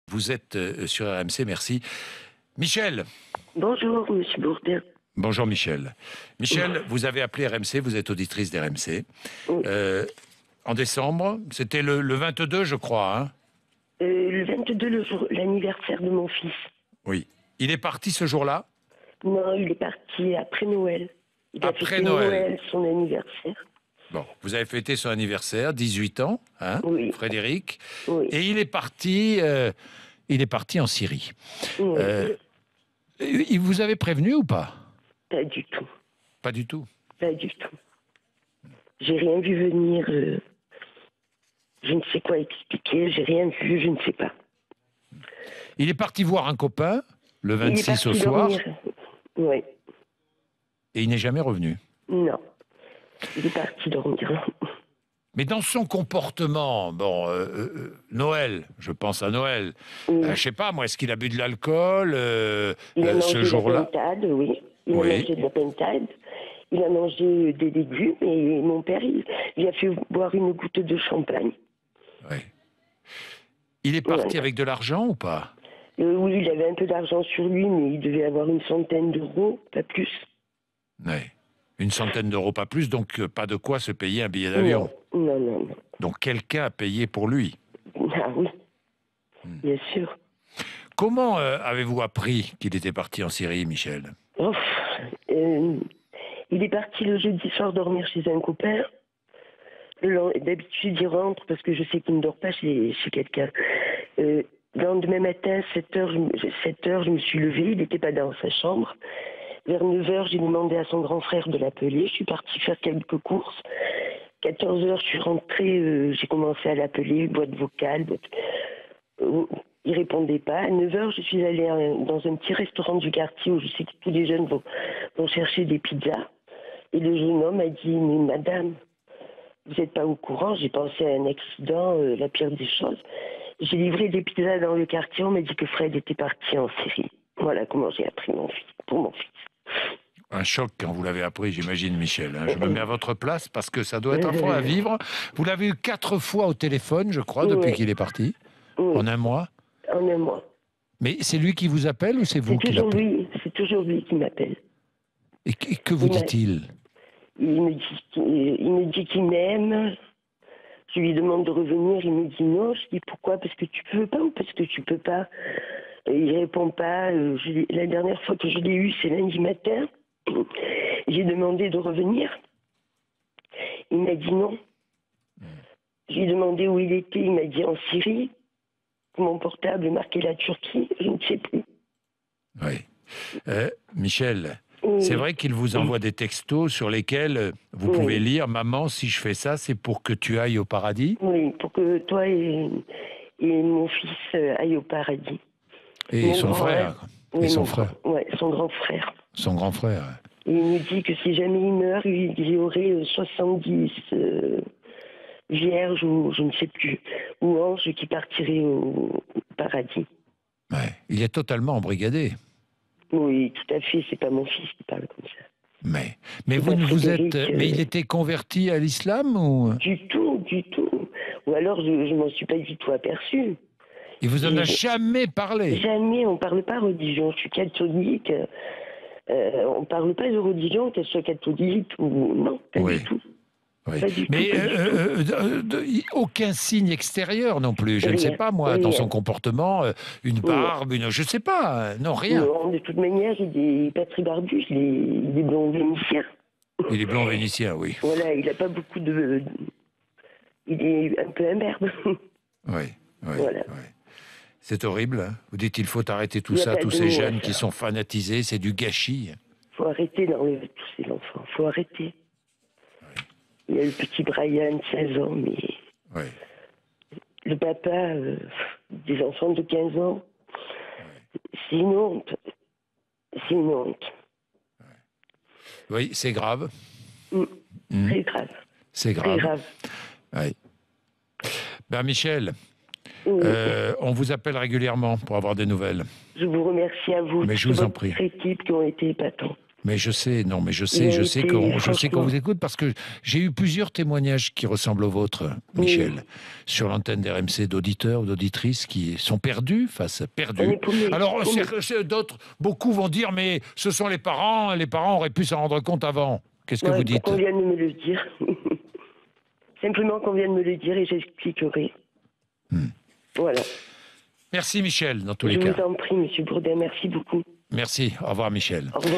Vous êtes sur RMC, merci. Michel. Bonjour, monsieur Bourdin. Bonjour Michel. Michel, vous avez appelé RMC, vous êtes auditrice d'RMC. Oui. En décembre, c'était le 22, je crois. Hein, Le 22, l'anniversaire de mon fils. oui. Il est parti ce jour-là? Non, il est parti après Noël. Il a Après fêté Noël. son anniversaire. Bon, vous avez fêté son anniversaire, 18 ans, hein, Oui. Frédéric. Oui. Et il est parti en Syrie. Oui. Il vous avait prévenu ou pas? Pas du tout. Pas du tout. Pas du tout. J'ai rien vu venir. Je ne sais quoi expliquer. J'ai rien vu, je ne sais pas. Il est parti voir un copain le Il est 26 parti au soir dormir. Oui. et il n'est jamais revenu. Non. Il est parti dormir. Mais dans son comportement, Noël, je pense à Noël, Oui. je sais pas, moi, est-ce qu'il a bu de l'alcool Il a mangé ce de la jour-là? pentade, oui. Il a Oui. mangé de la pentade. Il a mangé des légumes et mon père, il a fait boire une goutte de champagne. Oui. Il est parti Ouais. avec de l'argent ou pas? Oui, il avait un peu d'argent sur lui, mais il devait avoir une centaine d'euros, pas plus. Oui. Une centaine d'euros, pas plus, donc pas de quoi se payer un billet d'avion. Non, non, non. Donc quelqu'un a payé pour lui. Ah oui, bien sûr. Comment avez-vous appris qu'il était parti en Syrie, Michel? Oh, il est parti le jeudi soir dormir chez un copain. D'habitude, il rentre parce que je sais qu'il ne dort pas chez quelqu'un. Le lendemain matin, 7h, je me suis levée, il n'était pas dans sa chambre. Vers 9h, j'ai demandé à son grand frère de l'appeler. Je suis partie faire quelques courses. 14h, je suis rentrée, j'ai commencé à l'appeler, boîte vocale. Il répondait pas. À 9h, je suis allée dans un petit restaurant du quartier où je sais que tous les jeunes vont chercher des pizzas. Et le jeune homme a dit, mais madame, vous n'êtes pas au courant, j'ai pensé à un accident, la pire des choses. J'ai livré des pizzas dans le quartier, on m'a dit que Fred était parti en Syrie. Voilà comment j'ai appris pour mon fils. Un choc quand vous l'avez appris, j'imagine, Michel. Hein. Je me mets à votre place parce que ça doit être affreux à vivre. Vous l'avez eu 4 fois au téléphone, je crois, depuis qu'il est parti, en un mois. En un mois. Mais c'est lui qui vous appelle ou c'est vous qui l'appelez? C'est toujours lui qui m'appelle. Et que vous dit-il? Il me dit qu'il m'aime. Je lui demande de revenir, il me dit non. Je dis pourquoi? Parce que tu peux pas ou parce que tu peux pas? Il répond pas. La dernière fois que je l'ai eu, c'est lundi matin. J'ai demandé de revenir. Il m'a dit non. J'ai demandé où il était. Il m'a dit en Syrie. Mon portable marquait la Turquie. Je ne sais plus. Oui. Michel, c'est vrai qu'il vous envoie des textos sur lesquels vous pouvez lire « Maman, si je fais ça, c'est pour que tu ailles au paradis ». Oui, pour que toi et mon fils aillent au paradis. Et son frère. Oui, son frère. Oui, son grand frère. Son grand frère. Et il me dit que si jamais il meurt, il y aurait 70 vierges ou je ne sais plus, ou anges qui partiraient au paradis. Ouais. Il est totalement embrigadé. Oui, tout à fait. C'est pas mon fils qui parle comme ça. Mais vous ne vous êtes. Mais il était converti à l'islam ou? Du tout, du tout. Ou alors je m'en suis pas du tout aperçue. Il vous en a jamais parlé? Jamais. On parle pas religion. Je suis catholique. On parle pas de religion, qu'elle soit catholique ou non, pas du tout. Oui. Pas du Mais tout. aucun signe extérieur non plus. Je ne sais pas, moi, rien. dans son comportement, une barbe, je ne sais pas. Non, rien. Non, de toute manière, il n'est pas très barbu, il est blond vénitien. Il est blond vénitien, oui. Voilà, il n'a pas beaucoup de... Il est un peu imberbe. Oui. Voilà. Oui. C'est horrible. Hein. Vous dites qu'il faut arrêter tout ça, tous ces jeunes qui sont fanatisés, c'est du gâchis. Il faut arrêter d'enlever tous ces enfants. Il faut arrêter. Oui. Il y a le petit Brian, 16 ans, mais... Oui. Le papa, des enfants de 15 ans, c'est une honte. C'est une honte. Oui, c'est grave. Très grave. C'est grave. Très grave. Oui. Ben Michel, on vous appelle régulièrement pour avoir des nouvelles. Je vous remercie à vous. Mais je vous en prie. Équipe qui ont été épatants. Mais je sais, non, mais je sais qu'on vous écoute parce que j'ai eu plusieurs témoignages qui ressemblent aux vôtres, Michel, sur l'antenne d'RMC, d'auditeurs ou d'auditrices qui sont perdus. Alors, d'autres, beaucoup vont dire, mais ce sont les parents auraient pu s'en rendre compte avant. Qu'est-ce que vous dites? Qu'on vienne de me le dire. Simplement qu'on vienne me le dire et j'expliquerai. Voilà. Merci Michel, dans tous les cas. Je vous en prie, Monsieur Bourdin, merci beaucoup. Merci, au revoir Michel. Au revoir.